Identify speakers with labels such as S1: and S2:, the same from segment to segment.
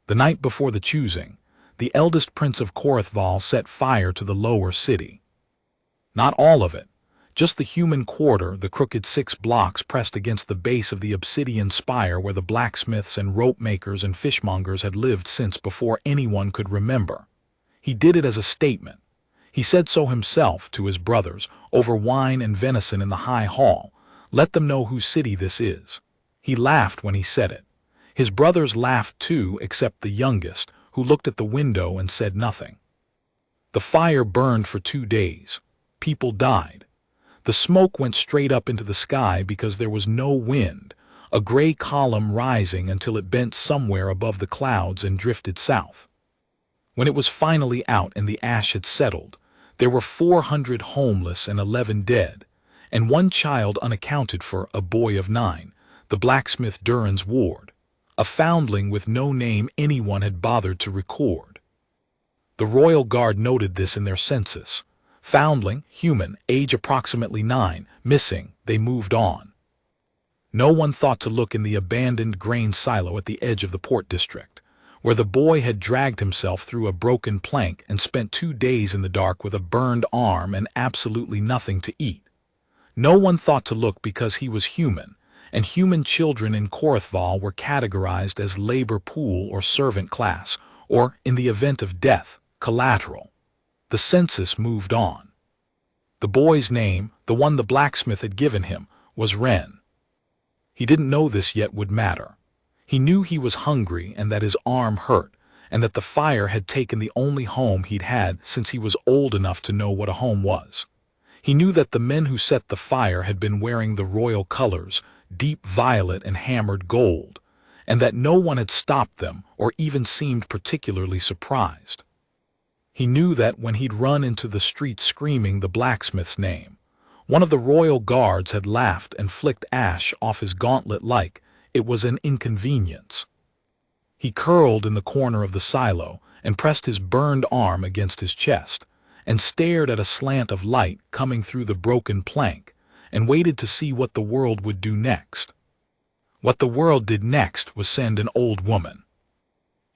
S1: The night before the choosing, the eldest prince of Korthval set fire to the lower city. Not all of it, just the human quarter, the crooked 6 blocks pressed against the base of the obsidian spire where the blacksmiths and rope makers and fishmongers had lived since before anyone could remember. He did it as a statement. He said so himself to his brothers, over wine and venison in the high hall. Let them know whose city this is. He laughed when he said it. His brothers laughed too, except the youngest, who looked at the window and said nothing. The fire burned for 2 days. People died. The smoke went straight up into the sky because there was no wind, a gray column rising until it bent somewhere above the clouds and drifted south. When it was finally out and the ash had settled, there were 400 homeless and 11 dead, and 1 child unaccounted for, a boy of 9, the blacksmith Durin's ward, a foundling with no name anyone had bothered to record. The royal guard noted this in their census. Foundling, human, age approximately 9, missing, they moved on. No one thought to look in the abandoned grain silo at the edge of the port district, where the boy had dragged himself through a broken plank and spent 2 days in the dark with a burned arm and absolutely nothing to eat. No one thought to look because he was human, and human children in Korthval were categorized as labor pool or servant class, or, in the event of death, collateral. The census moved on. The boy's name, the one the blacksmith had given him, was Ren. He didn't know this yet would matter. He knew he was hungry and that his arm hurt, and that the fire had taken the only home he'd had since he was old enough to know what a home was. He knew that the men who set the fire had been wearing the royal colors, deep violet and hammered gold, and that no one had stopped them or even seemed particularly surprised. He knew that when he'd run into the street screaming the blacksmith's name, one of the royal guards had laughed and flicked ash off his gauntlet like it was an inconvenience. He curled in the corner of the silo and pressed his burned arm against his chest, and stared at a slant of light coming through the broken plank, and waited to see what the world would do next. What the world did next was send an old woman.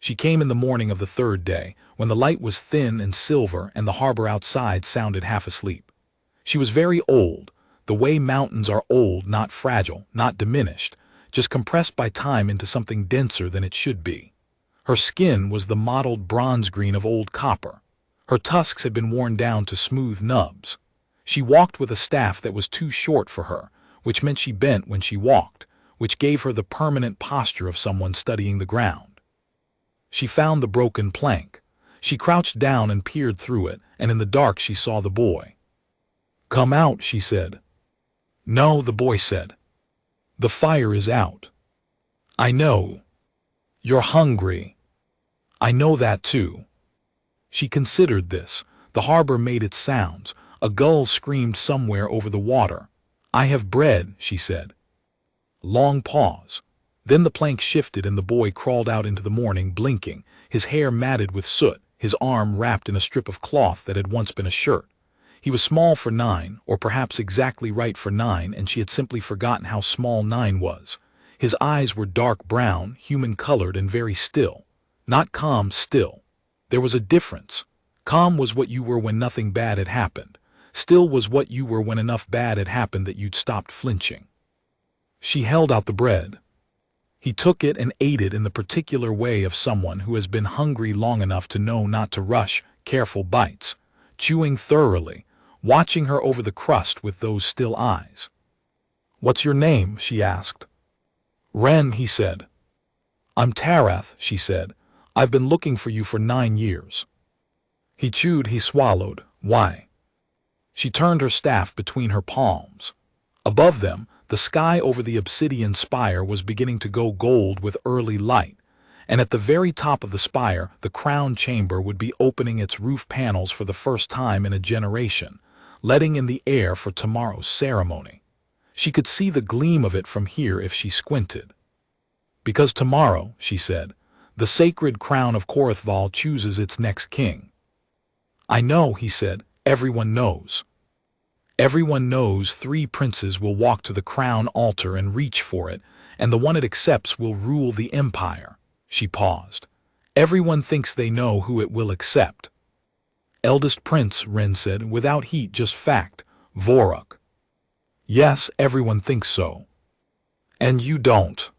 S1: She came in the morning of the 3rd day, when the light was thin and silver and the harbor outside sounded half asleep. She was very old, the way mountains are old, not fragile, not diminished, just compressed by time into something denser than it should be. Her skin was the mottled bronze green of old copper. Her tusks had been worn down to smooth nubs. She walked with a staff that was too short for her, which meant she bent when she walked, which gave her the permanent posture of someone studying the ground. She found the broken plank. She crouched down and peered through it, and in the dark she saw the boy. "Come out," she said. "No," the boy said. "The fire is out." "I know. You're hungry." "I know that too." She considered this. The harbor made its sounds. A gull screamed somewhere over the water. "I have bread," she said. Long pause. Then the plank shifted and the boy crawled out into the morning, blinking, his hair matted with soot, his arm wrapped in a strip of cloth that had once been a shirt. He was small for 9, or perhaps exactly right for 9, and she had simply forgotten how small 9 was. His eyes were dark brown, human-colored, and very still. Not calm, still. There was a difference. Calm was what you were when nothing bad had happened. Still was what you were when enough bad had happened that you'd stopped flinching. She held out the bread. He took it and ate it in the particular way of someone who has been hungry long enough to know not to rush, careful bites, chewing thoroughly, watching her over the crust with those still eyes. "What's your name?" she asked. "Ren," he said. "I'm Tarath," she said. "I've been looking for you for 9 years." He chewed, he swallowed. "Why?" She turned her staff between her palms. Above them, the sky over the obsidian spire was beginning to go gold with early light, and at the very top of the spire, the crown chamber would be opening its roof panels for the first time in a generation, letting in the air for tomorrow's ceremony. She could see the gleam of it from here if she squinted. "Because tomorrow," she said, "the sacred crown of Korthval chooses its next king." "I know," he said. "Everyone knows. Everyone knows 3 princes will walk to the crown altar and reach for it, and the one it accepts will rule the empire." She paused. Everyone thinks they know who it will accept. Eldest prince, Ren said, without heat, just fact. Voruk. Yes, everyone thinks so. And you don't.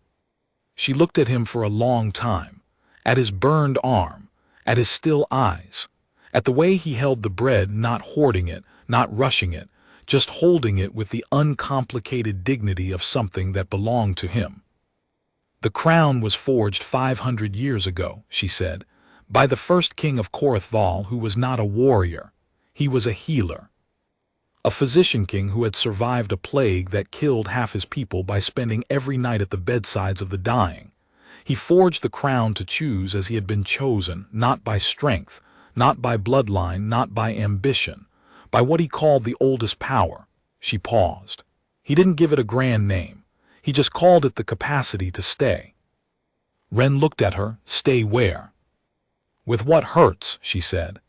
S1: She looked at him for a long time, at his burned arm, at his still eyes, at the way he held the bread, not hoarding it, not rushing it, just holding it with the uncomplicated dignity of something that belonged to him. The crown was forged 500 years ago, she said, by the first king of Korthval, who was not a warrior. He was a healer. A physician king who had survived a plague that killed half his people by spending every night at the bedsides of the dying. He forged the crown to choose as he had been chosen, not by strength, not by bloodline, not by ambition, by what he called the oldest power. She paused. He didn't give it a grand name. He just called it the capacity to stay. Ren looked at her. Stay where? With what hurts, she said.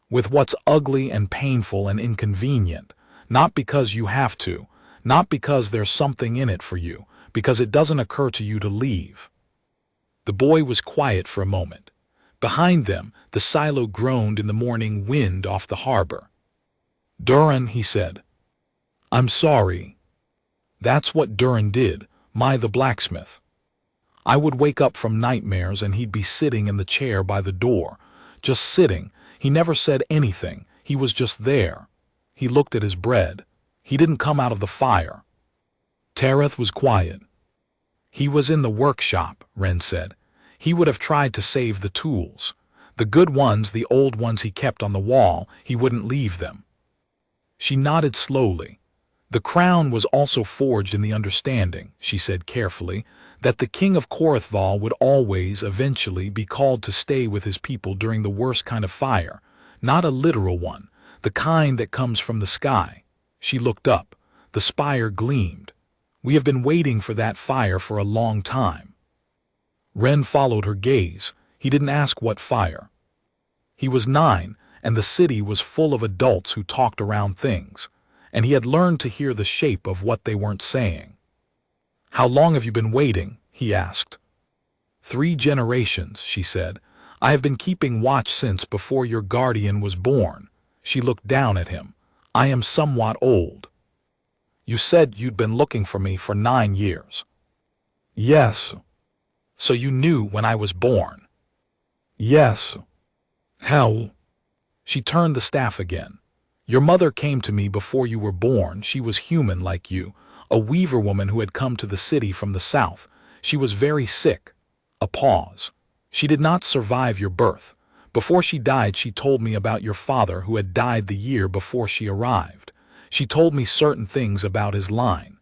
S1: With what's ugly and painful and inconvenient. Not because you have to, not because there's something in it for you, because it doesn't occur to you to leave. The boy was quiet for a moment. Behind them, the silo groaned in the morning wind off the harbor. Durin, he said. I'm sorry. That's what Durin did, the blacksmith. I would wake up from nightmares and he'd be sitting in the chair by the door, just sitting. He never said anything, he was just there. He looked at his bread. He didn't come out of the fire. Tareth was quiet. He was in the workshop, Ren said. He would have tried to save the tools. The good ones, the old ones he kept on the wall, he wouldn't leave them. She nodded slowly. The crown was also forged in the understanding, she said carefully, that the king of Korthval would always, eventually, be called to stay with his people during the worst kind of fire, not a literal one, the kind that comes from the sky. She looked up. The spire gleamed. We have been waiting for that fire for a long time. Ren followed her gaze. He didn't ask what fire. He was 9, and the city was full of adults who talked around things, and he had learned to hear the shape of what they weren't saying. How long have you been waiting? He asked. 3 generations, she said. I have been keeping watch since before your guardian was born. She looked down at him. I am somewhat old. You said you'd been looking for me for 9 years. Yes. So you knew when I was born? Yes. How? She turned the staff again. Your mother came to me before you were born. She was human like you, a weaver woman who had come to the city from the south. She was very sick. A pause. She did not survive your birth. Before she died, she told me about your father who had died the year before she arrived. She told me certain things about his line,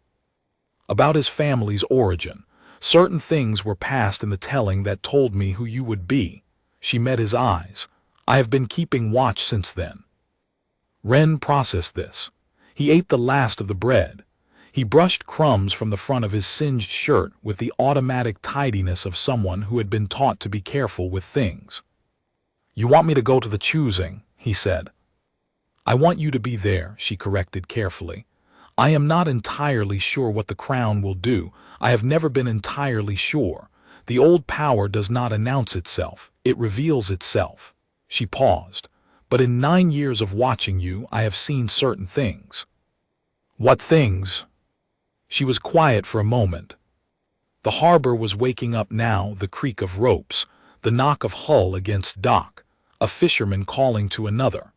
S1: about his family's origin. Certain things were passed in the telling that told me who you would be. She met his eyes. I have been keeping watch since then. Ren processed this. He ate the last of the bread. He brushed crumbs from the front of his singed shirt with the automatic tidiness of someone who had been taught to be careful with things. You want me to go to the choosing, he said. I want you to be there, she corrected carefully. I am not entirely sure what the crown will do. I have never been entirely sure. The old power does not announce itself. It reveals itself. She paused. But in 9 years of watching you, I have seen certain things. What things? She was quiet for a moment. The harbor was waking up now, the creak of ropes, the knock of hull against dock, a fisherman calling to another.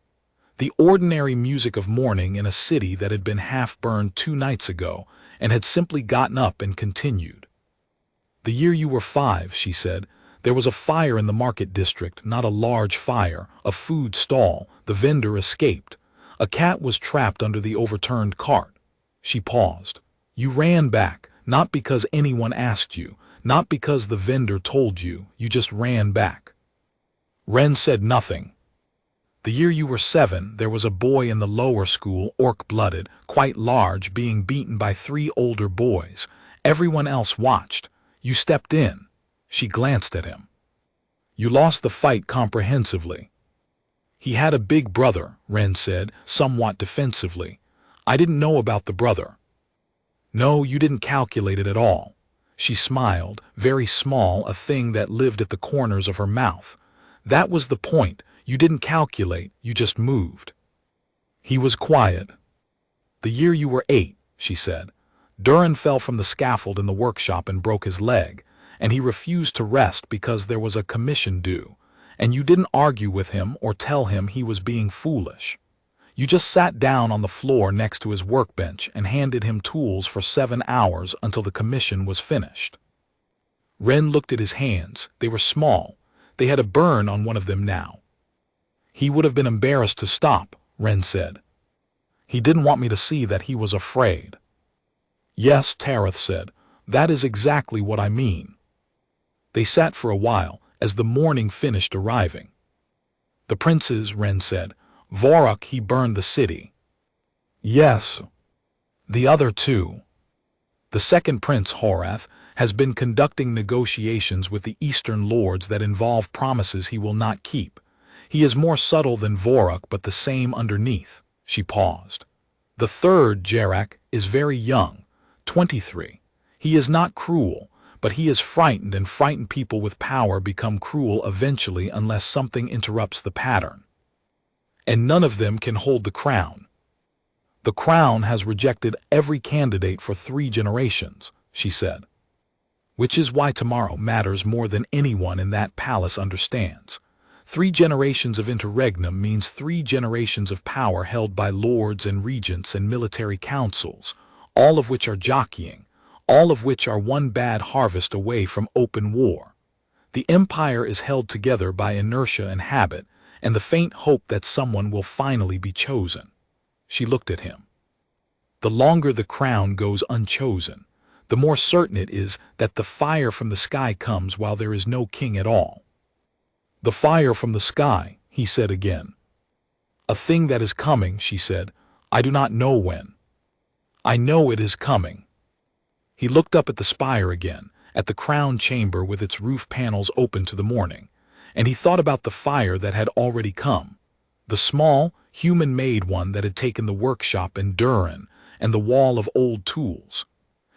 S1: The ordinary music of morning in a city that had been half-burned 2 nights ago and had simply gotten up and continued. The year you were 5, she said, there was a fire in the market district, not a large fire, a food stall. The vendor escaped. A cat was trapped under the overturned cart. She paused. You ran back, not because anyone asked you, not because the vendor told you, you just ran back. Ren said nothing. The year you were 7, there was a boy in the lower school, orc-blooded, quite large, being beaten by 3 older boys. Everyone else watched. You stepped in. She glanced at him. You lost the fight comprehensively. He had a big brother, Ren said, somewhat defensively. I didn't know about the brother. No, you didn't calculate it at all. She smiled, very small, a thing that lived at the corners of her mouth. That was the point. You didn't calculate, you just moved. He was quiet. The year you were 8, she said. Durin fell from the scaffold in the workshop and broke his leg, and he refused to rest because there was a commission due, and you didn't argue with him or tell him he was being foolish. You just sat down on the floor next to his workbench and handed him tools for 7 hours until the commission was finished. Ren looked at his hands. They were small. They had a burn on one of them now. He would have been embarrassed to stop, Ren said. He didn't want me to see that he was afraid. Yes, Tareth said. That is exactly what I mean. They sat for a while as the morning finished arriving. The princes, Ren said. Vorok, he burned the city. Yes. The other two. The second prince, Horath, has been conducting negotiations with the Eastern lords that involve promises he will not keep. He is more subtle than Vorok, but the same underneath. She paused. The third, Jarak, is very young, 23. He is not cruel, but he is frightened, and frightened people with power become cruel eventually unless something interrupts the pattern. And none of them can hold the crown. The crown has rejected every candidate for 3 generations, she said. Which is why tomorrow matters more than anyone in that palace understands. 3 generations of interregnum means 3 generations of power held by lords and regents and military councils, all of which are jockeying, all of which are one bad harvest away from open war. The empire is held together by inertia and habit, and the faint hope that someone will finally be chosen. She looked at him. The longer the crown goes unchosen, the more certain it is that the fire from the sky comes while there is no king at all. The fire from the sky, he said again. A thing that is coming, she said. I do not know when. I know it is coming. He looked up at the spire again, at the crown chamber with its roof panels open to the morning, and he thought about the fire that had already come, the small, human-made one that had taken the workshop in Durin and the wall of old tools.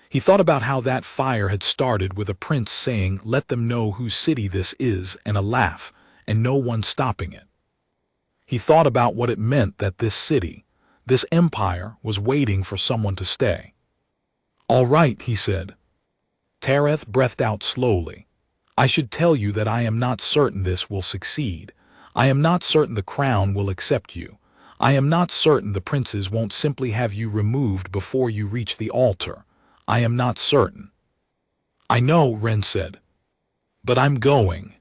S1: He thought about how that fire had started with a prince saying, "Let them know whose city this is," and a laugh, and no one stopping it. He thought about what it meant that this city, this empire, was waiting for someone to stay. "All right," he said. Tareth breathed out slowly. "I should tell you that I am not certain this will succeed. I am not certain the crown will accept you. I am not certain the princes won't simply have you removed before you reach the altar. I am not certain." "I know," Ren said. "But I'm going."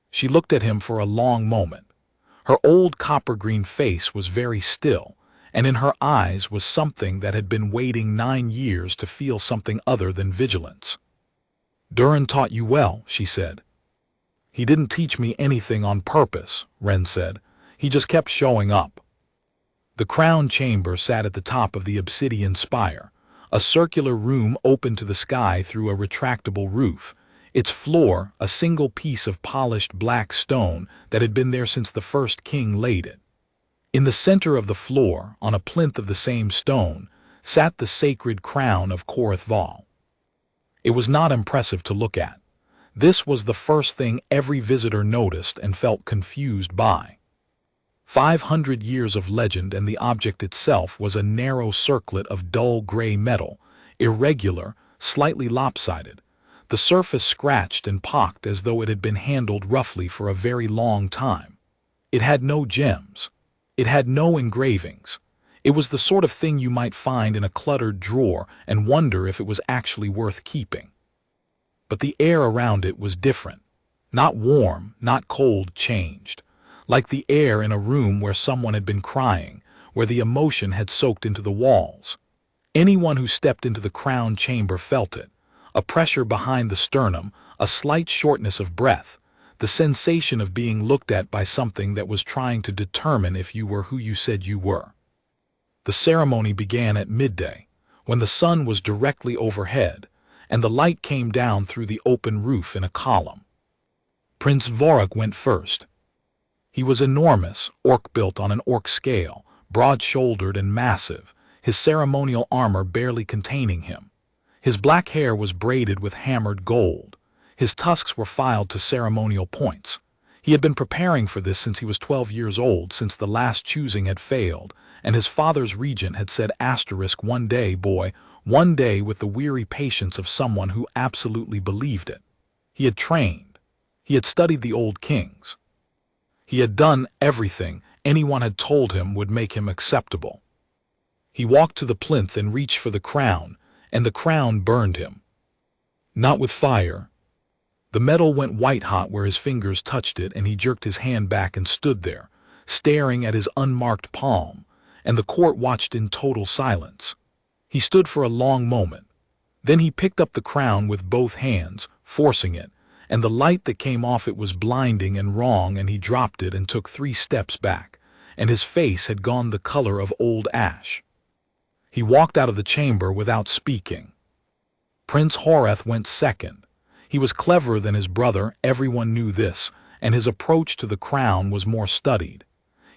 S1: She looked at him for a long moment. Her old copper-green face was very still, and in her eyes was something that had been waiting 9 years to feel something other than vigilance. "Durin taught you well," she said. "He didn't teach me anything on purpose," Ren said. "He just kept showing up." The crown chamber sat at the top of the obsidian spire, a circular room open to the sky through a retractable roof, its floor a single piece of polished black stone that had been there since the first king laid it. In the center of the floor, on a plinth of the same stone, sat the sacred crown of Korithval. It was not impressive to look at. This was the first thing every visitor noticed and felt confused by. 500 years of legend, and the object itself was a narrow circlet of dull gray metal, irregular, slightly lopsided, the surface scratched and pocked as though it had been handled roughly for a very long time. It had no gems. It had no engravings. It was the sort of thing you might find in a cluttered drawer and wonder if it was actually worth keeping. But the air around it was different. Not warm, not cold, changed. Like the air in a room where someone had been crying, where the emotion had soaked into the walls. Anyone who stepped into the crown chamber felt it. A pressure behind the sternum, a slight shortness of breath, the sensation of being looked at by something that was trying to determine if you were who you said you were. The ceremony began at midday, when the sun was directly overhead, and the light came down through the open roof in a column. Prince Vorok went first. He was enormous, orc-built on an orc scale, broad-shouldered and massive, his ceremonial armor barely containing him. His black hair was braided with hammered gold. His tusks were filed to ceremonial points. He had been preparing for this since he was 12 years old, since the last choosing had failed, and his father's regent had said one day, boy, one day, with the weary patience of someone who absolutely believed it. He had trained. He had studied the old kings. He had done everything anyone had told him would make him acceptable. He walked to the plinth and reached for the crown, and the crown burned him. Not with fire. The metal went white-hot where his fingers touched it, and he jerked his hand back and stood there, staring at his unmarked palm, and the court watched in total silence. He stood for a long moment. Then he picked up the crown with both hands, forcing it, and the light that came off it was blinding and wrong, and he dropped it and took 3 steps back, and his face had gone the color of old ash. He walked out of the chamber without speaking. Prince Horeth went second. He was cleverer than his brother, everyone knew this, and his approach to the crown was more studied.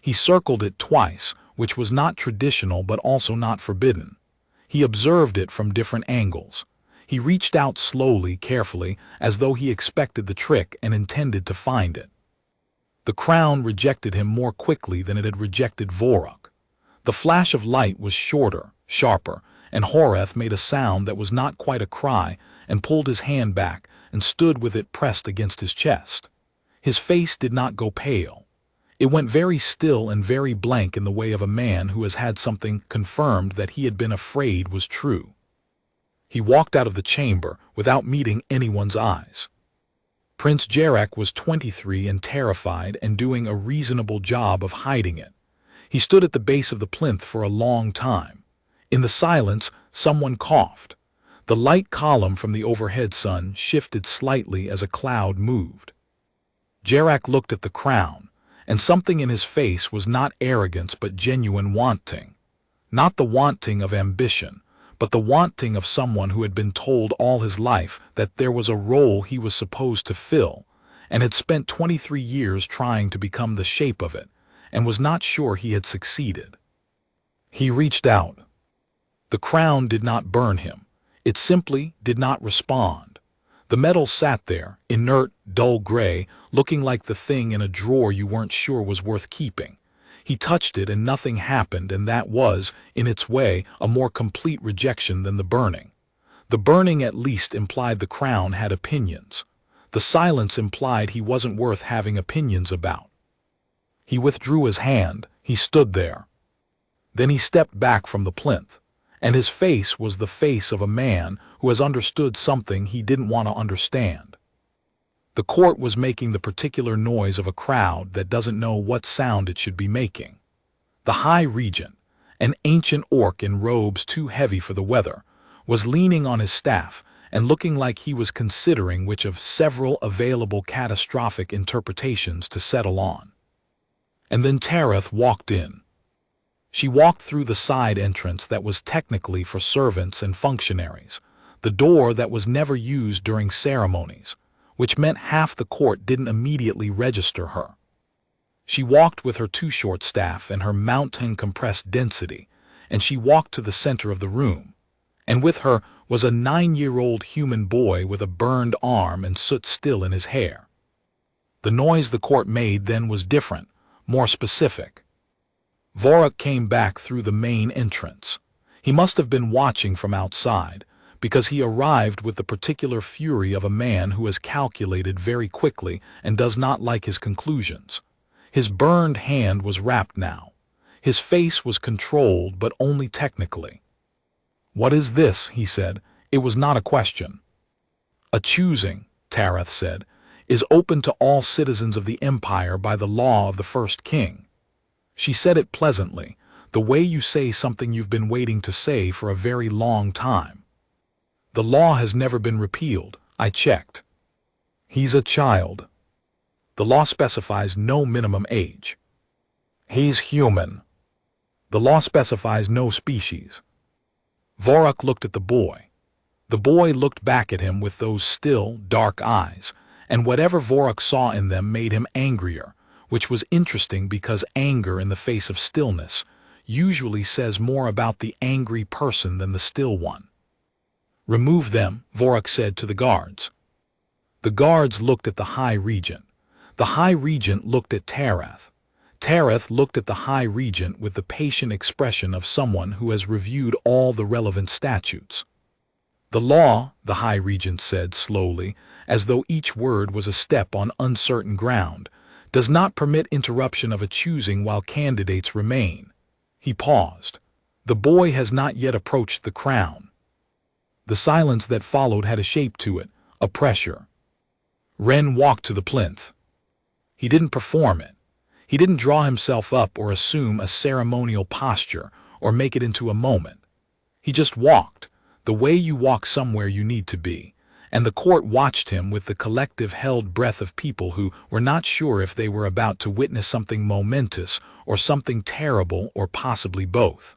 S1: He circled it twice, which was not traditional but also not forbidden. He observed it from different angles. He reached out slowly, carefully, as though he expected the trick and intended to find it. The crown rejected him more quickly than it had rejected Vorok. The flash of light was shorter, sharper, and Horeth made a sound that was not quite a cry and pulled his hand back and stood with it pressed against his chest. His face did not go pale. It went very still and very blank, in the way of a man who has had something confirmed that he had been afraid was true. He walked out of the chamber without meeting anyone's eyes. Prince Jarek was 23 and terrified, and doing a reasonable job of hiding it. He stood at the base of the plinth for a long time. In the silence, someone coughed. The light column from the overhead sun shifted slightly as a cloud moved. Jarek looked at the crown, and something in his face was not arrogance but genuine wanting. Not the wanting of ambition, but the wanting of someone who had been told all his life that there was a role he was supposed to fill, and had spent 23 years trying to become the shape of it, and was not sure he had succeeded. He reached out. The crown did not burn him. It simply did not respond. The metal sat there, inert, dull gray, looking like the thing in a drawer you weren't sure was worth keeping. He touched it and nothing happened, and that was, in its way, a more complete rejection than the burning. The burning at least implied the crown had opinions. The silence implied he wasn't worth having opinions about. He withdrew his hand. He stood there. Then he stepped back from the plinth, and his face was the face of a man who has understood something he didn't want to understand. The court was making the particular noise of a crowd that doesn't know what sound it should be making. The High Regent, an ancient orc in robes too heavy for the weather, was leaning on his staff and looking like he was considering which of several available catastrophic interpretations to settle on. And then Tareth walked in. She walked through the side entrance that was technically for servants and functionaries, the door that was never used during ceremonies, which meant half the court didn't immediately register her. She walked with her too short staff and her mountain compressed density, and she walked to the center of the room, and with her was a 9-year-old human boy with a burned arm and soot still in his hair. The noise the court made then was different, more specific. Vorok came back through the main entrance. He must have been watching from outside, because he arrived with the particular fury of a man who has calculated very quickly and does not like his conclusions. His burned hand was wrapped now. His face was controlled, but only technically. "What is this?" he said. It was not a question. "A choosing," Tareth said, "is open to all citizens of the Empire by the law of the first king." She said it pleasantly, the way you say something you've been waiting to say for a very long time. "The law has never been repealed," I checked. "He's a child. The law specifies no minimum age. He's human. The law specifies no species." Vorok looked at the boy. The boy looked back at him with those still, dark eyes, and whatever Vorok saw in them made him angrier, which was interesting because anger in the face of stillness usually says more about the angry person than the still one. "Remove them," Vorok said to the guards. The guards looked at the High Regent. The High Regent looked at Tarath. Tarath looked at the High Regent with the patient expression of someone who has reviewed all the relevant statutes. "The law," the High Regent said slowly, as though each word was a step on uncertain ground, "does not permit interruption of a choosing while candidates remain." He paused. "The boy has not yet approached the crown." The silence that followed had a shape to it, a pressure. Wren walked to the plinth. He didn't perform it. He didn't draw himself up or assume a ceremonial posture or make it into a moment. He just walked, the way you walk somewhere you need to be, and the court watched him with the collective held breath of people who were not sure if they were about to witness something momentous or something terrible or possibly both.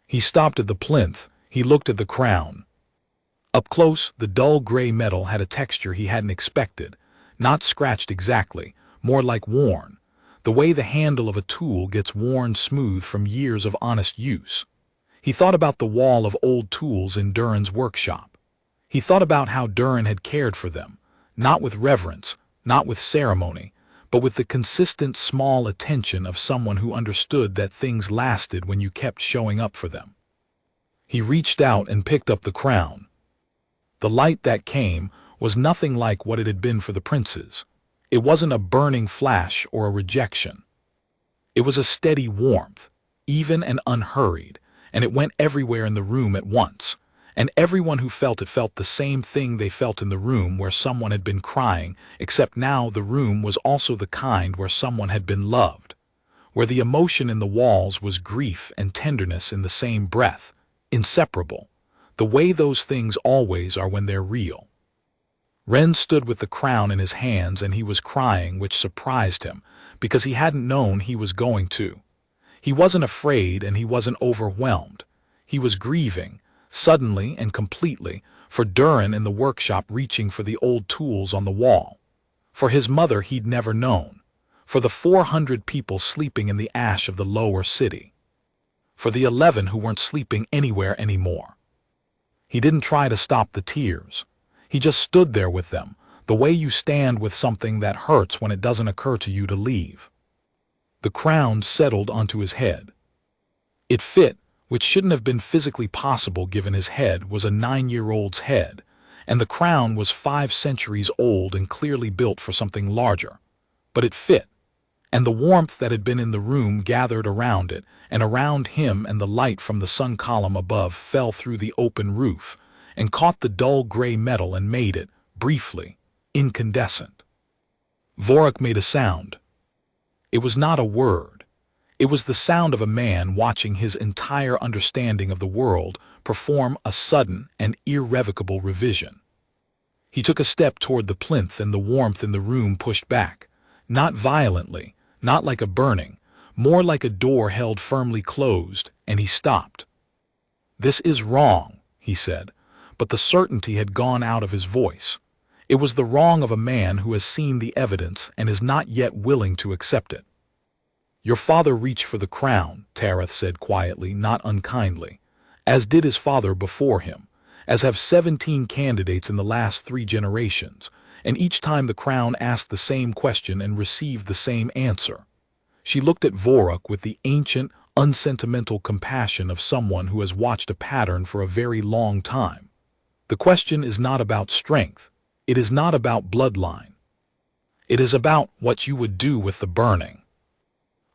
S1: He stopped at the plinth. He looked at the crown. Up close, the dull gray metal had a texture he hadn't expected, not scratched exactly, more like worn, the way the handle of a tool gets worn smooth from years of honest use. He thought about the wall of old tools in Durin's workshop. He thought about how Durin had cared for them, not with reverence, not with ceremony, but with the consistent small attention of someone who understood that things lasted when you kept showing up for them. He reached out and picked up the crown. The light that came was nothing like what it had been for the princes. It wasn't a burning flash or a rejection. It was a steady warmth, even and unhurried, and it went everywhere in the room at once, and everyone who felt it felt the same thing they felt in the room where someone had been crying, except now the room was also the kind where someone had been loved, where the emotion in the walls was grief and tenderness in the same breath, inseparable, the way those things always are when they're real. Wren stood with the crown in his hands and he was crying, which surprised him, because he hadn't known he was going to. He wasn't afraid and he wasn't overwhelmed. He was grieving, suddenly and completely, for Durin in the workshop reaching for the old tools on the wall, for his mother he'd never known, for the 400 people sleeping in the ash of the lower city, for the 11 who weren't sleeping anywhere anymore. He didn't try to stop the tears. He just stood there with them, the way you stand with something that hurts when it doesn't occur to you to leave. The crown settled onto his head. It fit, which shouldn't have been physically possible given his head was a 9-year-old's head, and the crown was 5 centuries old and clearly built for something larger. But it fit, and the warmth that had been in the room gathered around it, and around him, and the light from the sun column above fell through the open roof, and caught the dull gray metal and made it, briefly, incandescent. Vorik made a sound. It was not a word. It was the sound of a man watching his entire understanding of the world perform a sudden and irrevocable revision. He took a step toward the plinth and the warmth in the room pushed back, not violently, not like a burning, more like a door held firmly closed, and he stopped. "This is wrong," he said, but the certainty had gone out of his voice. It was the wrong of a man who has seen the evidence and is not yet willing to accept it. "Your father reached for the crown," Tarath said quietly, not unkindly, "as did his father before him, as have 17 candidates in the last 3 generations, and each time the crown asked the same question and received the same answer." She looked at Vorik with the ancient, unsentimental compassion of someone who has watched a pattern for a very long time. The question is not about strength. It is not about bloodline. It is about what you would do with the burning.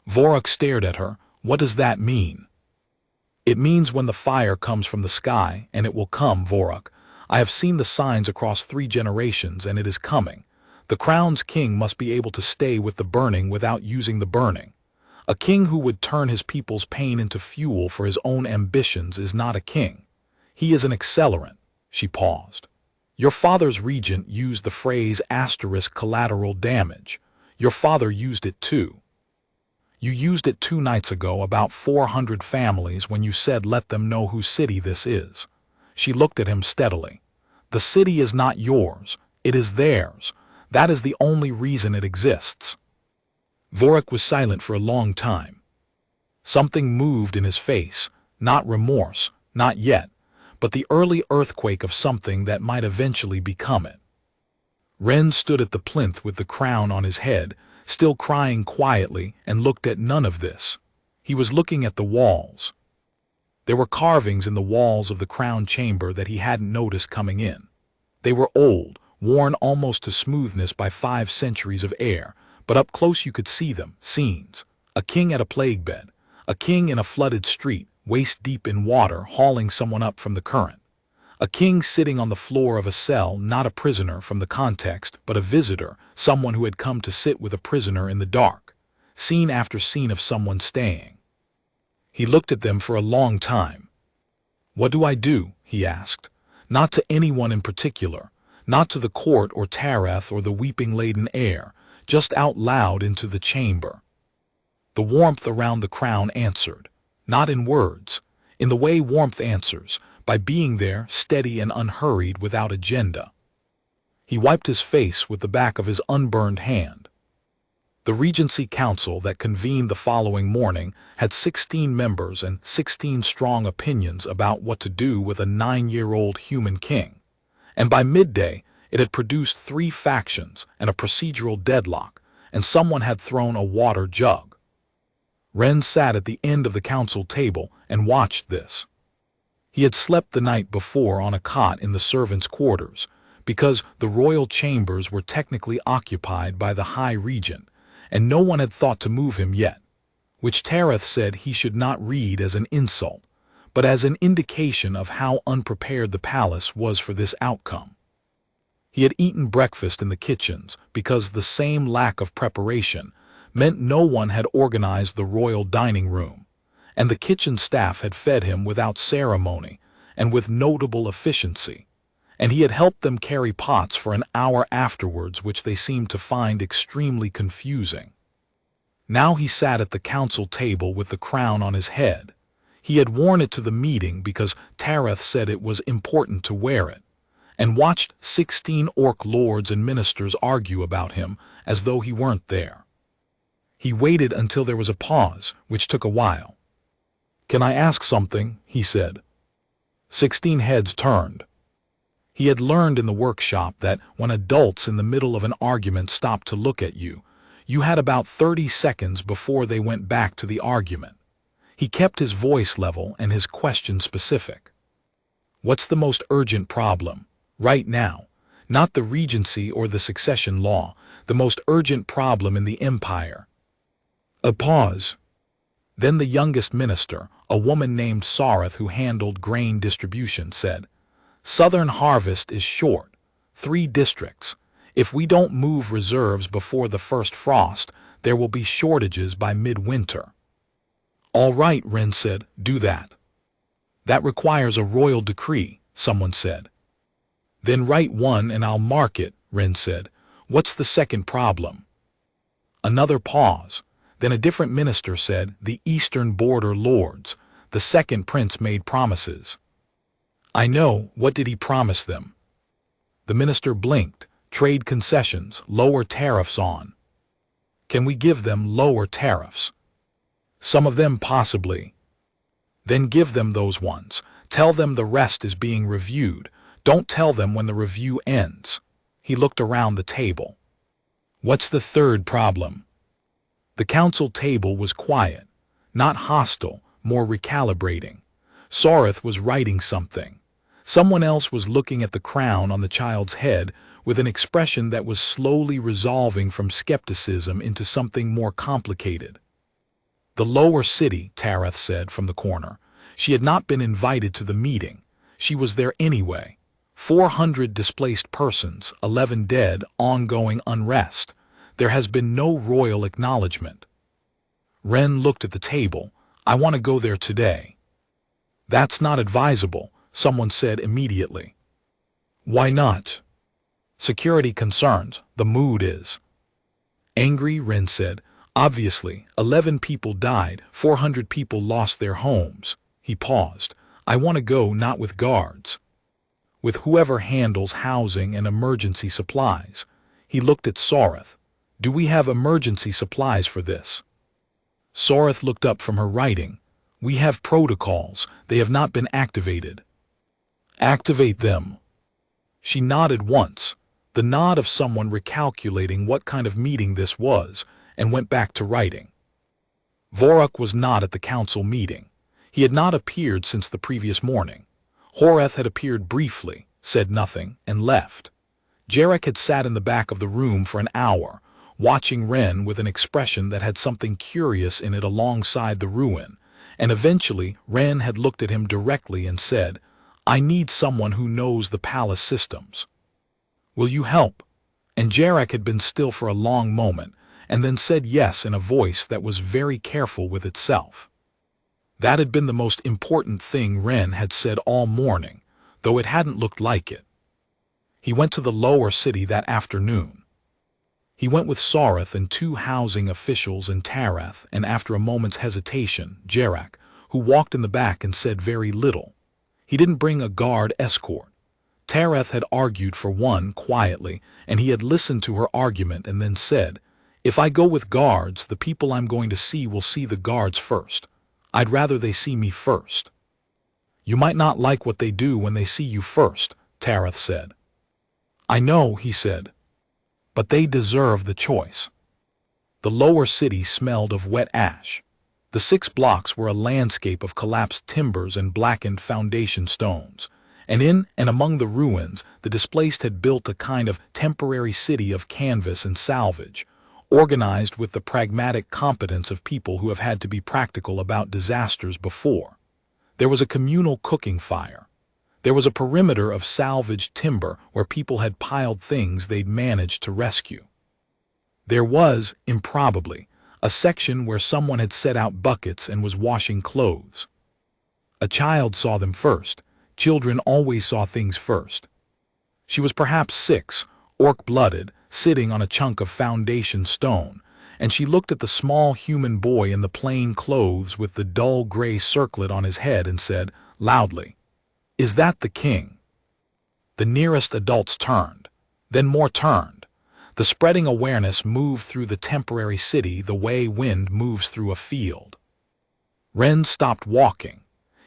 S1: Vorik stared at her. "What does that mean?" "It means when the fire comes from the sky, and it will come, Vorik. I have seen the signs across 3 generations, and it is coming. The crown's king must be able to stay with the burning without using the burning. A king who would turn his people's pain into fuel for his own ambitions is not a king. He is an accelerant." She paused. "Your father's regent used the phrase *collateral damage. Your father used it too. You used it 2 nights ago about 400 families when you said let them know whose city this is." She looked at him steadily. "The city is not yours. It is theirs. That is the only reason it exists." Vorik was silent for a long time. Something moved in his face, not remorse, not yet, but the early earthquake of something that might eventually become it. Ren stood at the plinth with the crown on his head, still crying quietly, and looked at none of this. He was looking at the walls. There were carvings in the walls of the crown chamber that he hadn't noticed coming in. They were old, worn almost to smoothness by 5 centuries of air, but up close you could see them, scenes. A king at a plague bed, a king in a flooded street, waist deep in water, hauling someone up from the current. A king sitting on the floor of a cell, not a prisoner from the context, but a visitor, someone who had come to sit with a prisoner in the dark. Scene after scene of someone staying. He looked at them for a long time. "What do I do?" he asked. Not to anyone in particular, not to the court or Tarath or the weeping-laden air, just out loud into the chamber. The warmth around the crown answered, not in words, in the way warmth answers, by being there, steady and unhurried, without agenda. He wiped his face with the back of his unburned hand. The Regency Council that convened the following morning had 16 members and 16 strong opinions about what to do with a 9-year-old human king. And by midday, it had produced 3 factions and a procedural deadlock, and someone had thrown a water jug. Ren sat at the end of the council table and watched this. He had slept the night before on a cot in the servants' quarters, because the royal chambers were technically occupied by the High Regent, and no one had thought to move him yet, which Tarath said he should not read as an insult, but as an indication of how unprepared the palace was for this outcome. He had eaten breakfast in the kitchens because the same lack of preparation meant no one had organized the royal dining room, and the kitchen staff had fed him without ceremony and with notable efficiency, and he had helped them carry pots for an hour afterwards, which they seemed to find extremely confusing. Now he sat at the council table with the crown on his head. He had worn it to the meeting because Tarath said it was important to wear it, and watched 16 orc lords and ministers argue about him as though he weren't there. He waited until there was a pause, which took a while. "Can I ask something?" he said. 16 heads turned. He had learned in the workshop that when adults in the middle of an argument stopped to look at you, you had about 30 seconds before they went back to the argument. He kept his voice level and his question specific. "What's the most urgent problem? Right now, not the Regency or the succession law, the most urgent problem in the Empire." A pause. Then the youngest minister, a woman named Sareth who handled grain distribution, said, "Southern harvest is short, 3 districts. If we don't move reserves before the first frost, there will be shortages by midwinter." "All right," Ren said, "do that." "That requires a royal decree," someone said. "Then write one and I'll mark it," Ren said. "What's the second problem?" Another pause. Then a different minister said, "The eastern border lords. The second prince made promises." "I know. What did he promise them?" The minister blinked. "Trade concessions, lower tariffs on." "Can we give them lower tariffs?" "Some of them possibly." "Then give them those ones. Tell them the rest is being reviewed. Don't tell them when the review ends." He looked around the table. "What's the third problem?" The council table was quiet, not hostile, more recalibrating. Sareth was writing something. Someone else was looking at the crown on the child's head with an expression that was slowly resolving from skepticism into something more complicated. "The lower city," Tarath said from the corner. She had not been invited to the meeting. She was there anyway. 400 displaced persons, 11 dead, ongoing unrest. There has been no royal acknowledgement. Ren looked at the table. "I want to go there today." "That's not advisable," someone said immediately. "Why not?" "Security concerns. The mood is." "Angry," Ren said. "Obviously, 11 people died, 400 people lost their homes." He paused. "I want to go not with guards. With whoever handles housing and emergency supplies." He looked at Sareth. "Do we have emergency supplies for this?" Sareth looked up from her writing. "We have protocols. They have not been activated." "Activate them." She nodded once. the nod of someone recalculating what kind of meeting this was, and went back to writing. Voruk was not at the council meeting. He had not appeared since the previous morning. Horeth had appeared briefly, said nothing, and left. Jarek had sat in the back of the room for an hour, watching Ren with an expression that had something curious in it alongside the ruin, and eventually Ren had looked at him directly and said, "I need someone who knows the palace systems. Will you help?" And Jarek had been still for a long moment, and then said yes in a voice that was very careful with itself. That had been the most important thing Ren had said all morning, though it hadn't looked like it. He went to the lower city that afternoon. He went with Sareth and 2 housing officials and Tarath, and after a moment's hesitation, Jarek, who walked in the back and said very little. He didn't bring a guard escort. Tarath had argued for one quietly, and he had listened to her argument and then said, "If I go with guards, the people I'm going to see will see the guards first. I'd rather they see me first." "You might not like what they do when they see you first," Tarath said. "I know," he said. "But they deserve the choice." The lower city smelled of wet ash. The 6 blocks were a landscape of collapsed timbers and blackened foundation stones, and in and among the ruins the displaced had built a kind of temporary city of canvas and salvage, organized with the pragmatic competence of people who have had to be practical about disasters before. There was a communal cooking fire. There was a perimeter of salvaged timber where people had piled things they'd managed to rescue. There was, improbably, a section where someone had set out buckets and was washing clothes. A child saw them first. Children always saw things first. She was perhaps 6, orc-blooded, sitting on a chunk of foundation stone, and she looked at the small human boy in the plain clothes with the dull gray circlet on his head and said, loudly, "Is that the king?" The nearest adults turned. Then more turned. The spreading awareness moved through the temporary city the way wind moves through a field. Ren stopped walking.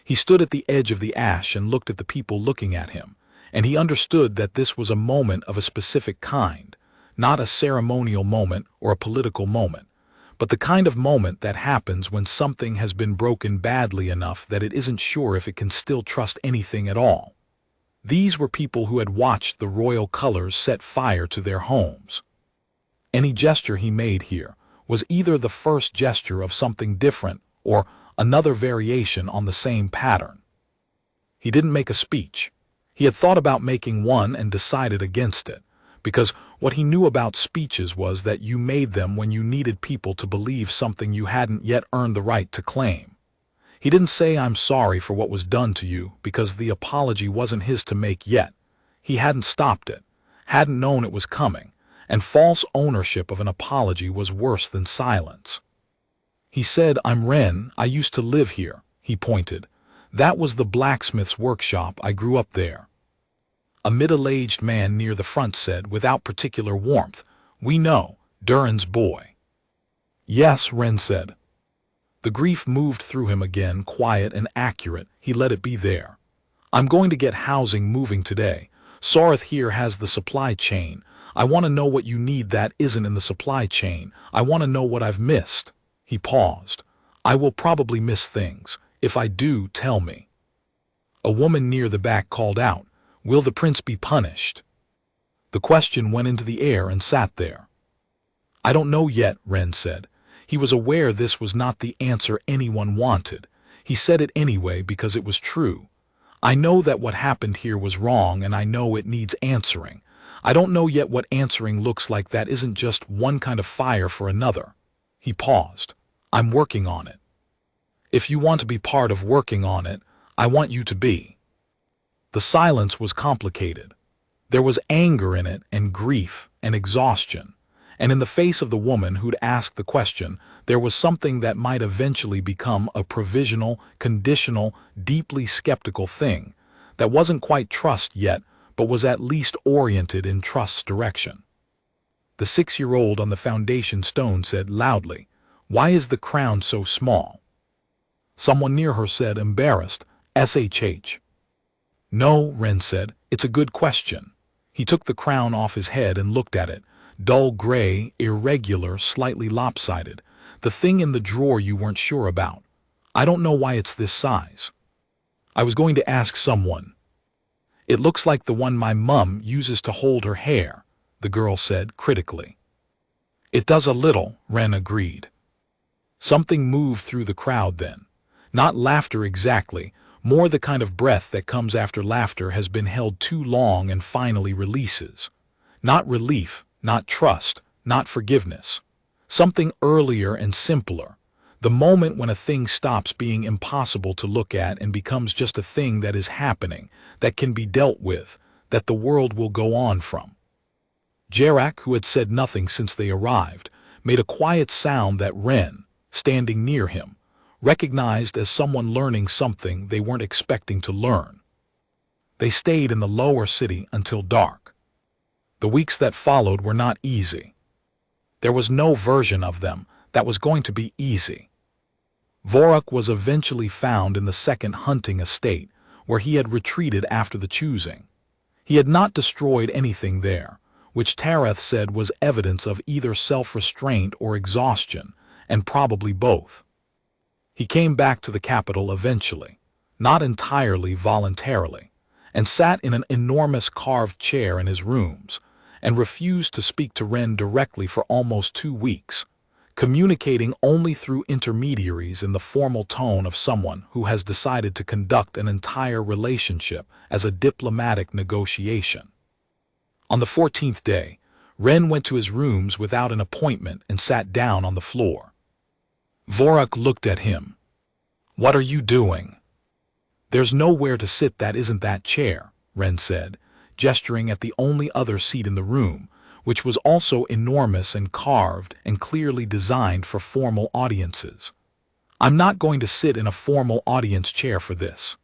S1: He stood at the edge of the ash and looked at the people looking at him, and he understood that this was a moment of a specific kind, not a ceremonial moment or a political moment, but the kind of moment that happens when something has been broken badly enough that it isn't sure if it can still trust anything at all. These were people who had watched the royal colors set fire to their homes. Any gesture he made here was either the first gesture of something different or another variation on the same pattern. He didn't make a speech. He had thought about making one and decided against it, because what he knew about speeches was that you made them when you needed people to believe something you hadn't yet earned the right to claim. He didn't say "I'm sorry for what was done to you" because the apology wasn't his to make yet. He hadn't stopped it, hadn't known it was coming, and false ownership of an apology was worse than silence. He said, "I'm Ren, I used to live here," he pointed. "That was the blacksmith's workshop, I grew up there." A middle-aged man near the front said, without particular warmth, "We know, Durin's boy." "Yes," Ren said. The grief moved through him again, quiet and accurate. He let it be there. "I'm going to get housing moving today. Sareth here has the supply chain. I want to know what you need that isn't in the supply chain. I want to know what I've missed." He paused. "I will probably miss things. If I do, tell me." A woman near the back called out, "Will the prince be punished?" The question went into the air and sat there. "I don't know yet," Ren said. He was aware this was not the answer anyone wanted. He said it anyway because it was true. "I know that what happened here was wrong, and I know it needs answering. I don't know yet what answering looks like. That isn't just one kind of fire for another." He paused. "I'm working on it. If you want to be part of working on it, I want you to be." The silence was complicated. There was anger in it, and grief, and exhaustion. And in the face of the woman who'd asked the question, there was something that might eventually become a provisional, conditional, deeply skeptical thing that wasn't quite trust yet, but was at least oriented in trust's direction. The 6-year-old on the foundation stone said loudly, "Why is the crown so small?" Someone near her said, embarrassed, "SHH." "No," Ren said, "it's a good question." He took the crown off his head and looked at it. Dull gray, irregular, slightly lopsided. The thing in the drawer you weren't sure about. I don't know why it's this size. I was going to ask someone. It looks like the one my mum uses to hold her hair, the girl said critically. It does a little, Ren agreed. Something moved through the crowd then. Not laughter exactly, more the kind of breath that comes after laughter has been held too long and finally releases. Not relief, not trust, not forgiveness. Something earlier and simpler. The moment when a thing stops being impossible to look at and becomes just a thing that is happening, that can be dealt with, that the world will go on from. Jarak, who had said nothing since they arrived, made a quiet sound that Ren, standing near him, recognized as someone learning something they weren't expecting to learn. They stayed in the lower city until dark. The weeks that followed were not easy. There was no version of them that was going to be easy. Vorak was eventually found in the second hunting estate, where he had retreated after the choosing. He had not destroyed anything there, which Tareth said was evidence of either self-restraint or exhaustion, and probably both. He came back to the capital eventually, not entirely voluntarily, and sat in an enormous carved chair in his rooms, and refused to speak to Ren directly for almost 2 weeks, communicating only through intermediaries in the formal tone of someone who has decided to conduct an entire relationship as a diplomatic negotiation. On the 14th day, Ren went to his rooms without an appointment and sat down on the floor. Vorak looked at him. "What are you doing?" "There's nowhere to sit that isn't that chair," Ren said, gesturing at the only other seat in the room, which was also enormous and carved and clearly designed for formal audiences. "I'm not going to sit in a formal audience chair for this."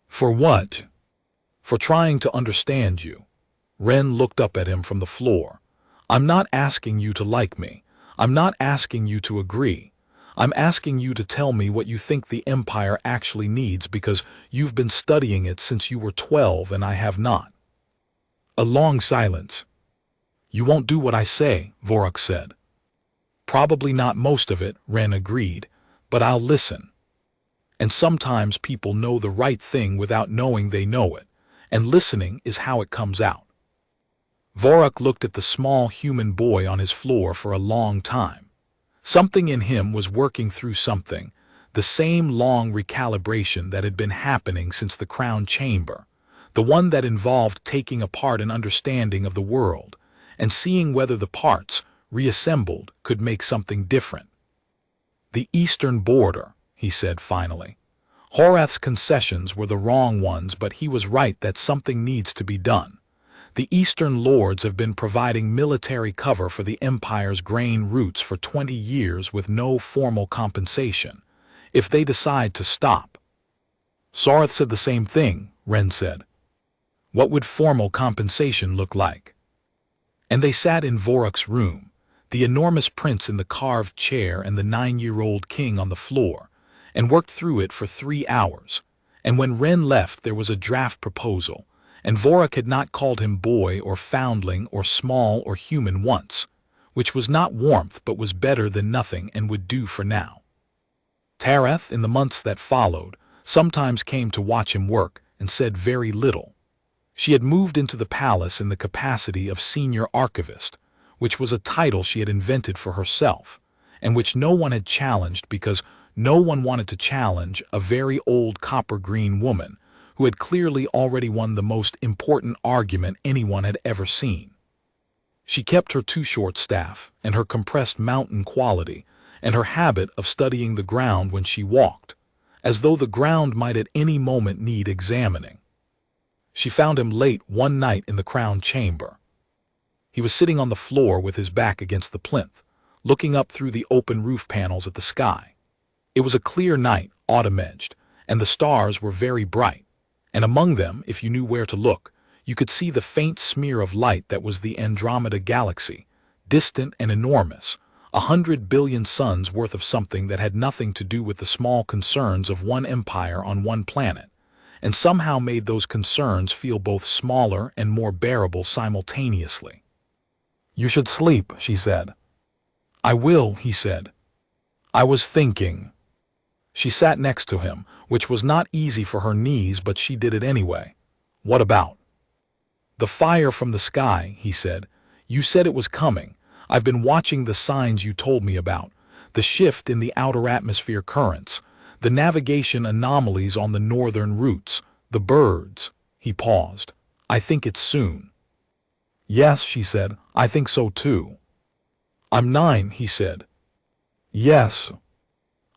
S1: "For what?" "For trying to understand you." Ren looked up at him from the floor. "I'm not asking you to like me. I'm not asking you to agree. I'm asking you to tell me what you think the Empire actually needs because you've been studying it since you were 12 and I have not." A long silence. "You won't do what I say," Vorak said. "Probably not most of it," Ren agreed, "but I'll listen." And sometimes people know the right thing without knowing they know it, and listening is how it comes out. Vorak looked at the small human boy on his floor for a long time. Something in him was working through something, the same long recalibration that had been happening since the crown chamber, the one that involved taking apart an understanding of the world and seeing whether the parts, reassembled, could make something different. "The eastern border," he said finally. "Horath's concessions were the wrong ones, but he was right that something needs to be done. The Eastern Lords have been providing military cover for the Empire's grain routes for 20 years with no formal compensation. If they decide to stop—" "Sarth said the same thing," Ren said. "What would formal compensation look like?" And they sat in Vorak's room, the enormous prince in the carved chair and the 9-year-old king on the floor, and worked through it for 3 hours. And when Ren left, there was a draft proposal, and Vorak had not called him boy or foundling or small or human once, which was not warmth but was better than nothing and would do for now. Tareth, in the months that followed, sometimes came to watch him work and said very little. She had moved into the palace in the capacity of senior archivist, which was a title she had invented for herself, and which no one had challenged because no one wanted to challenge a very old copper-green woman who had clearly already won the most important argument anyone had ever seen. She kept her too short staff and her compressed mountain quality and her habit of studying the ground when she walked, as though the ground might at any moment need examining. She found him late one night in the crown chamber. He was sitting on the floor with his back against the plinth, looking up through the open roof panels at the sky. It was a clear night, autumn-edged, and the stars were very bright, and among them, if you knew where to look, you could see the faint smear of light that was the Andromeda galaxy, distant and enormous, 100 billion suns worth of something that had nothing to do with the small concerns of one empire on one planet, and somehow made those concerns feel both smaller and more bearable simultaneously. "You should sleep," she said. "I will," he said. "I was thinking." She sat next to him, which was not easy for her knees, but she did it anyway. "What about?" "The fire from the sky," he said. "You said it was coming. I've been watching the signs you told me about. The shift in the outer atmosphere currents, the navigation anomalies on the northern routes, the birds." He paused. "I think it's soon." "Yes," she said, "I think so too." "I'm 9, he said. "Yes."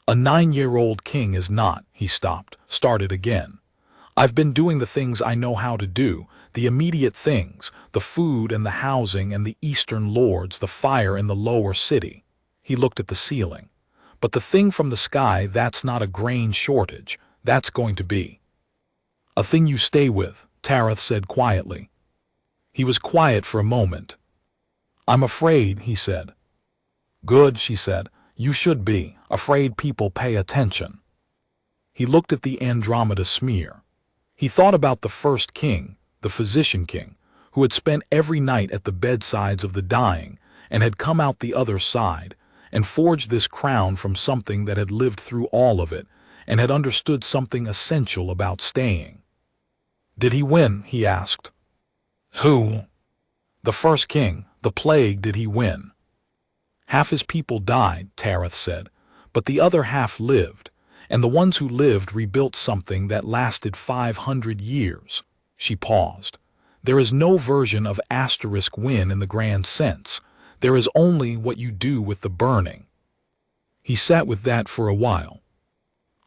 S1: "A 9-year-old king is not," he stopped, started again. "I've been doing the things I know how to do, the immediate things, the food and the housing and the eastern lords, the fire in the lower city." He looked at the ceiling. "But the thing from the sky, that's not a grain shortage. That's going to be a thing you stay with," Tareth said quietly. He was quiet for a moment. "I'm afraid," he said. "Good," she said. "You should be. Afraid people pay attention." He looked at the Andromeda smear. He thought about the first king, the physician king, who had spent every night at the bedsides of the dying and had come out the other side and forged this crown from something that had lived through all of it and had understood something essential about staying. "Did he win?" he asked. "Who?" "The first king. The plague, did he win?" "Half his people died," Tareth said, "but the other half lived, and the ones who lived rebuilt something that lasted 500 years. She paused. "There is no version of *win in the grand sense. There is only what you do with the burning." He sat with that for a while.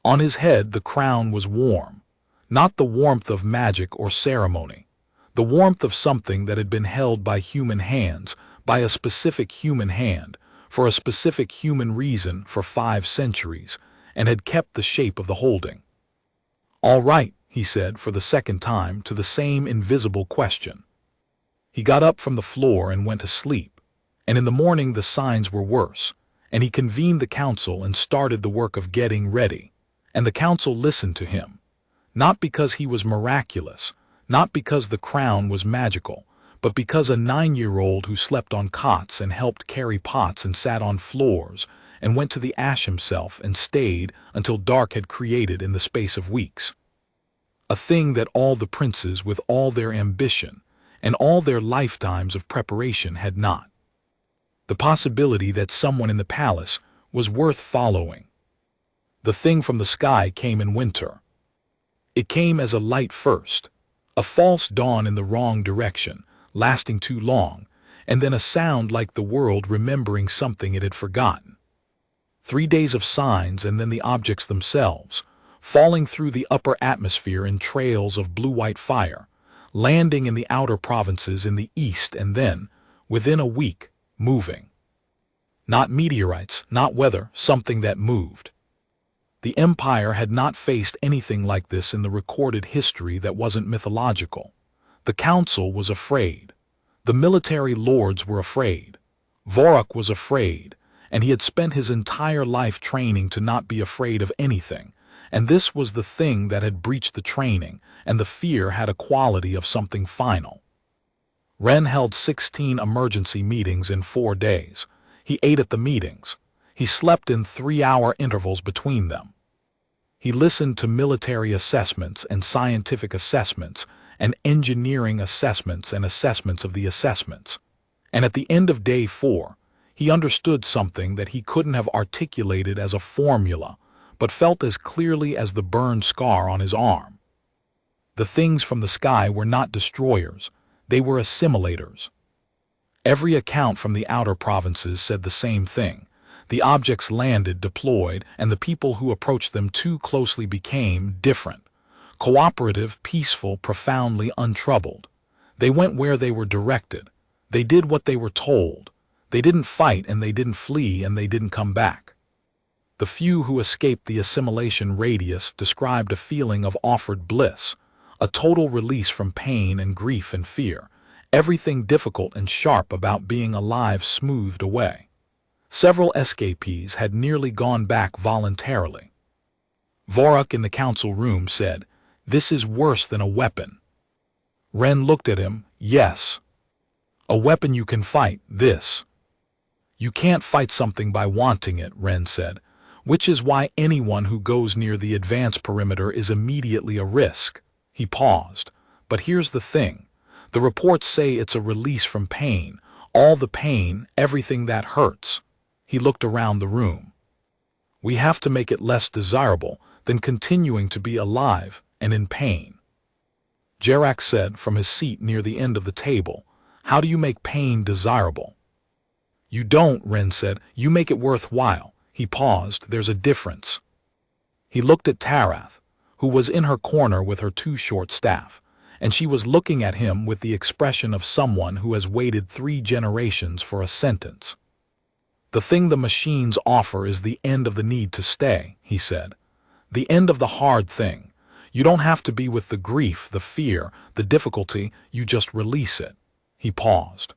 S1: On his head the crown was warm, not the warmth of magic or ceremony, the warmth of something that had been held by human hands, by a specific human hand, for a specific human reason for 5 centuries, and had kept the shape of the holding. "All right," he said for the second time to the same invisible question. He got up from the floor and went to sleep, and in the morning the signs were worse, and he convened the council and started the work of getting ready, and the council listened to him, not because he was miraculous, not because the crown was magical, but because a 9-year-old who slept on cots and helped carry pots and sat on floors and went to the ash himself and stayed until dark had created in the space of weeks. A thing that all the princes with all their ambition and all their lifetimes of preparation had not. The possibility that someone in the palace was worth following. The thing from the sky came in winter. It came as a light first, a false dawn in the wrong direction, lasting too long, and then a sound like the world remembering something it had forgotten. 3 days of signs and then the objects themselves, falling through the upper atmosphere in trails of blue-white fire, landing in the outer provinces in the east and then, within a week, moving. Not meteorites, not weather, something that moved. The empire had not faced anything like this in the recorded history that wasn't mythological. The council was afraid. The military lords were afraid. Vorak was afraid, and he had spent his entire life training to not be afraid of anything, and this was the thing that had breached the training, and the fear had a quality of something final. Ren held 16 emergency meetings in 4 days. He ate at the meetings. He slept in 3-hour intervals between them. He listened to military assessments and scientific assessments and engineering assessments and assessments of the assessments. And at the end of day 4, he understood something that he couldn't have articulated as a formula, but felt as clearly as the burned scar on his arm. The things from the sky were not destroyers, they were assimilators. Every account from the outer provinces said the same thing. The objects landed, deployed, and the people who approached them too closely became different. Cooperative, peaceful, profoundly untroubled. They went where they were directed. They did what they were told. They didn't fight and they didn't flee and they didn't come back. The few who escaped the assimilation radius described a feeling of offered bliss, a total release from pain and grief and fear, everything difficult and sharp about being alive smoothed away. Several escapees had nearly gone back voluntarily. Vorak in the council room said, This is worse than a weapon. Ren looked at him. Yes. A weapon you can fight, this. You can't fight something by wanting it, Ren said, which is why anyone who goes near the advance perimeter is immediately a risk. He paused. But here's the thing. The reports say it's a release from pain. All the pain, everything that hurts. He looked around the room. We have to make it less desirable than continuing to be alive and in pain. Jarak said from his seat near the end of the table, how do you make pain desirable? You don't, Ren said. You make it worthwhile. He paused. There's a difference. He looked at Tarath, who was in her corner with her two short staff, and she was looking at him with the expression of someone who has waited 3 generations for a sentence. The thing the machines offer is the end of the need to stay, he said. The end of the hard thing. You don't have to be with the grief, the fear, the difficulty, you just release it. He paused.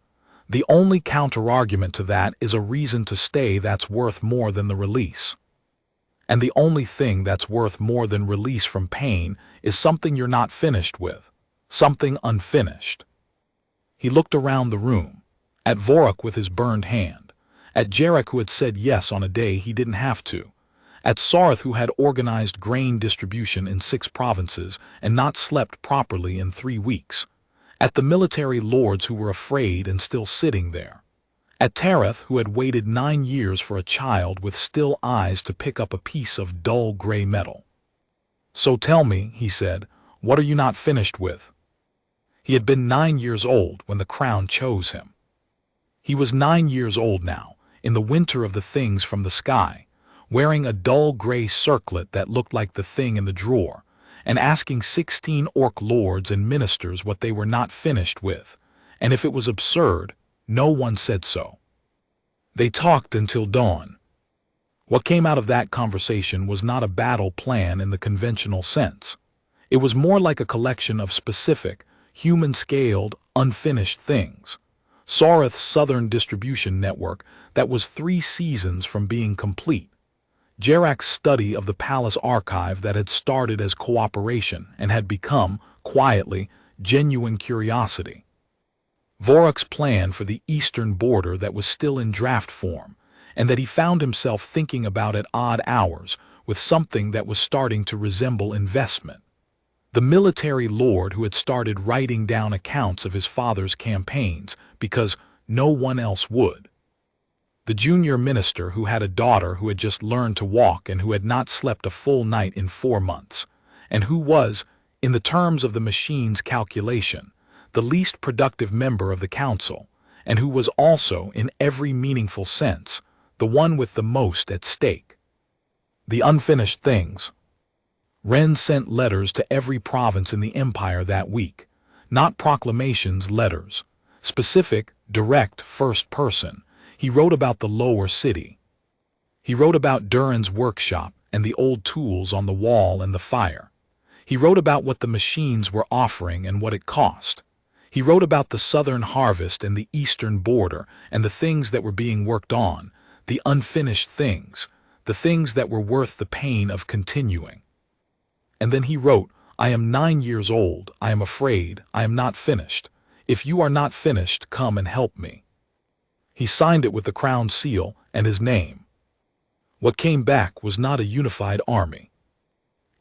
S1: The only counter-argument to that is a reason to stay that's worth more than the release. And the only thing that's worth more than release from pain is something you're not finished with, something unfinished. He looked around the room, at Vorak with his burned hand, at Jarak who had said yes on a day he didn't have to, at Sarth who had organized grain distribution in 6 provinces and not slept properly in 3 weeks, at the military lords who were afraid and still sitting there, at Tarath who had waited 9 years for a child with still eyes to pick up a piece of dull gray metal. So tell me, he said, what are you not finished with? He had been 9 years old when the crown chose him. He was 9 years old now, in the winter of the things from the sky, wearing a dull gray circlet that looked like the thing in the drawer, and asking 16 orc lords and ministers what they were not finished with, and if it was absurd, no one said so. They talked until dawn. What came out of that conversation was not a battle plan in the conventional sense. It was more like a collection of specific, human-scaled, unfinished things. Sareth's southern distribution network that was 3 seasons from being complete. Jarak's study of the palace archive that had started as cooperation and had become, quietly, genuine curiosity. Vorak's plan for the eastern border that was still in draft form, and that he found himself thinking about at odd hours with something that was starting to resemble investment. The military lord who had started writing down accounts of his father's campaigns because no one else would. The junior minister who had a daughter who had just learned to walk and who had not slept a full night in 4 months, and who was, in the terms of the machine's calculation, the least productive member of the council, and who was also, in every meaningful sense, the one with the most at stake. The unfinished things. Ren sent letters to every province in the empire that week, not proclamations, letters. Specific, direct, first person. He wrote about the lower city. He wrote about Durin's workshop and the old tools on the wall and the fire. He wrote about what the machines were offering and what it cost. He wrote about the southern harvest and the eastern border and the things that were being worked on, the unfinished things, the things that were worth the pain of continuing. And then he wrote, I am 9 years old, I am afraid, I am not finished. If you are not finished, come and help me. He signed it with the crown seal and his name. What came back was not a unified army.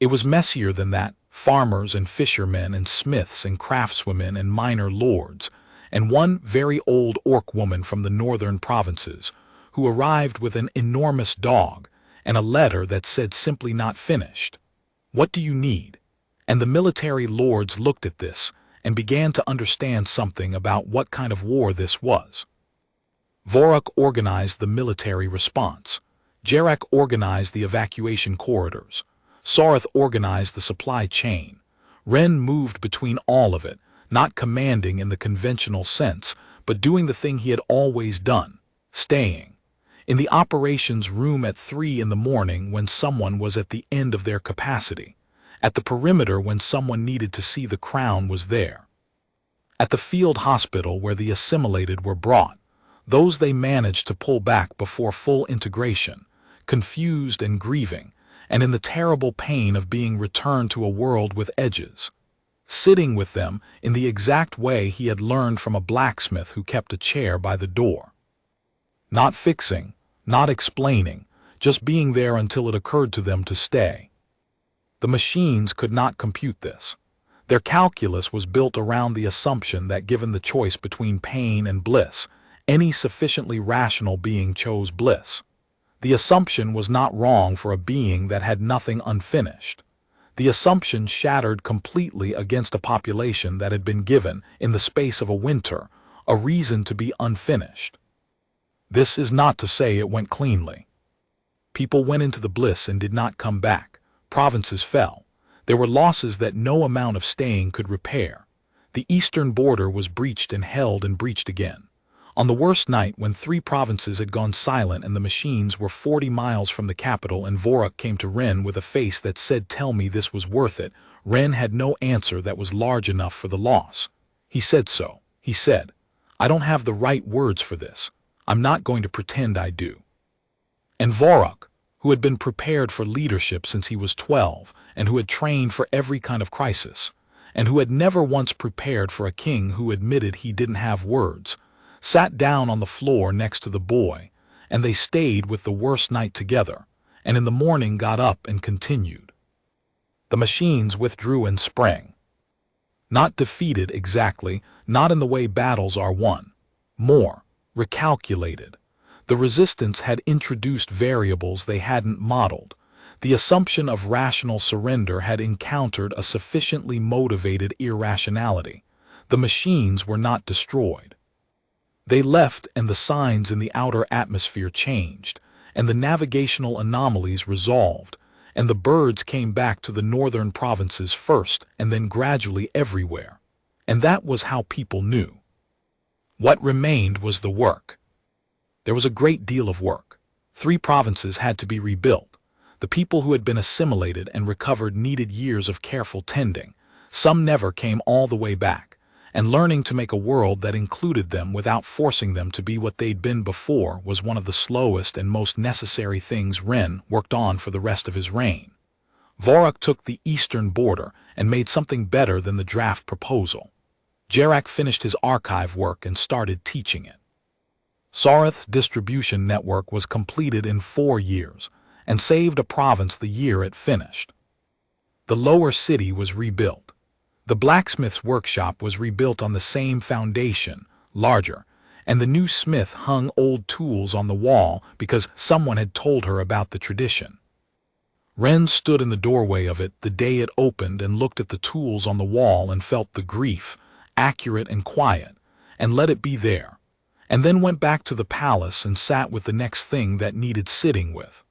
S1: It was messier than that, farmers and fishermen and smiths and craftswomen and minor lords, and one very old orc woman from the northern provinces, who arrived with an enormous dog and a letter that said simply not finished. What do you need? And the military lords looked at this and began to understand something about what kind of war this was. Vorak organized the military response. Jarak organized the evacuation corridors. Sareth organized the supply chain. Ren moved between all of it, not commanding in the conventional sense, but doing the thing he had always done, staying. In the operations room at 3 in the morning when someone was at the end of their capacity. At the perimeter when someone needed to see the crown was there. At the field hospital where the assimilated were brought. Those they managed to pull back before full integration, confused and grieving, and in the terrible pain of being returned to a world with edges, sitting with them in the exact way he had learned from a blacksmith who kept a chair by the door. Not fixing, not explaining, just being there until it occurred to them to stay. The machines could not compute this. Their calculus was built around the assumption that given the choice between pain and bliss, any sufficiently rational being chose bliss. The assumption was not wrong for a being that had nothing unfinished. The assumption shattered completely against a population that had been given, in the space of a winter, a reason to be unfinished. This is not to say it went cleanly. People went into the bliss and did not come back. Provinces fell. There were losses that no amount of staying could repair. The eastern border was breached and held and breached again. On the worst night, when 3 provinces had gone silent and the machines were 40 miles from the capital, and Voruk came to Ren with a face that said, "Tell me this was worth it," Ren had no answer that was large enough for the loss. He said so. He said, "I don't have the right words for this. I'm not going to pretend I do." And Voruk, who had been prepared for leadership since he was 12, and who had trained for every kind of crisis, and who had never once prepared for a king who admitted he didn't have words, sat down on the floor next to the boy, and they stayed with the worst night together, and in the morning got up and continued. The machines withdrew and sprang. Not defeated exactly, not in the way battles are won. More, recalculated. The resistance had introduced variables they hadn't modeled. The assumption of rational surrender had encountered a sufficiently motivated irrationality. The machines were not destroyed. They left, and the signs in the outer atmosphere changed, and the navigational anomalies resolved, and the birds came back to the northern provinces first and then gradually everywhere. And that was how people knew. What remained was the work. There was a great deal of work. 3 provinces had to be rebuilt. The people who had been assimilated and recovered needed years of careful tending. Some never came all the way back, and learning to make a world that included them without forcing them to be what they'd been before was one of the slowest and most necessary things Ren worked on for the rest of his reign. Voruk took the eastern border and made something better than the draft proposal. Jarak finished his archive work and started teaching it. Sarath's distribution network was completed in 4 years and saved a province the year it finished. The lower city was rebuilt. The blacksmith's workshop was rebuilt on the same foundation, larger, and the new smith hung old tools on the wall because someone had told her about the tradition. Ren stood in the doorway of it the day it opened and looked at the tools on the wall and felt the grief, accurate and quiet, and let it be there, and then went back to the palace and sat with the next thing that needed sitting with.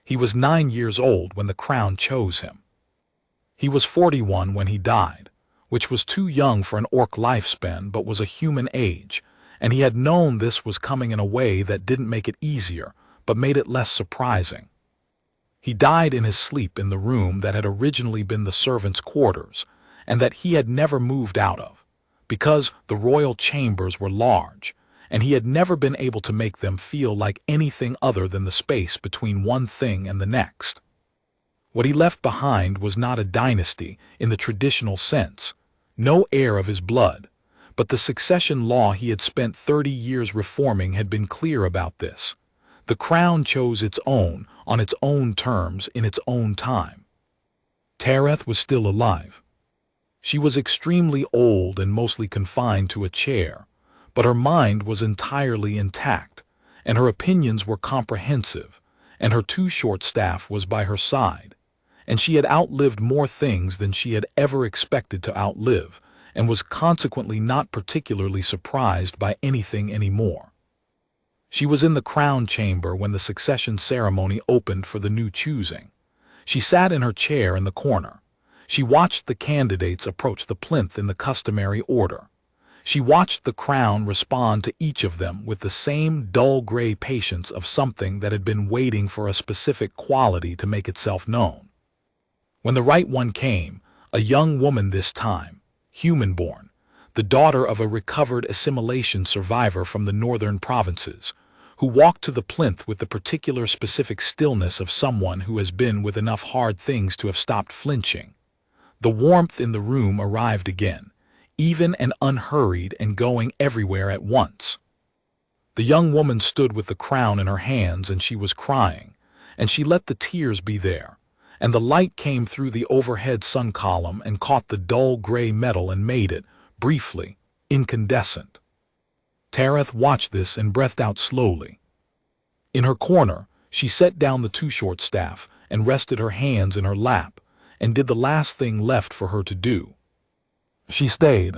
S1: He was 9 years old when the crown chose him. He was 41 when he died, which was too young for an orc lifespan but was a human age, and he had known this was coming in a way that didn't make it easier but made it less surprising. He died in his sleep in the room that had originally been the servants' quarters and that he had never moved out of, because the royal chambers were large, and he had never been able to make them feel like anything other than the space between one thing and the next. What he left behind was not a dynasty in the traditional sense, no heir of his blood, but the succession law he had spent 30 years reforming had been clear about this. The crown chose its own, on its own terms, in its own time. Tareth was still alive. She was extremely old and mostly confined to a chair, but her mind was entirely intact, and her opinions were comprehensive, and her too-short staff was by her side, and she had outlived more things than she had ever expected to outlive, and was consequently not particularly surprised by anything anymore. She was in the crown chamber when the succession ceremony opened for the new choosing. She sat in her chair in the corner. She watched the candidates approach the plinth in the customary order. She watched the crown respond to each of them with the same dull gray patience of something that had been waiting for a specific quality to make itself known. When the right one came, a young woman this time, human-born, the daughter of a recovered assimilation survivor from the northern provinces, who walked to the plinth with the particular specific stillness of someone who has been with enough hard things to have stopped flinching. The warmth in the room arrived again, even and unhurried and going everywhere at once. The young woman stood with the crown in her hands, and she was crying, and she let the tears be there, and the light came through the overhead sun column and caught the dull gray metal and made it, briefly, incandescent. Tareth watched this and breathed out slowly. In her corner, she set down the two-short staff and rested her hands in her lap, and did the last thing left for her to do. She stayed,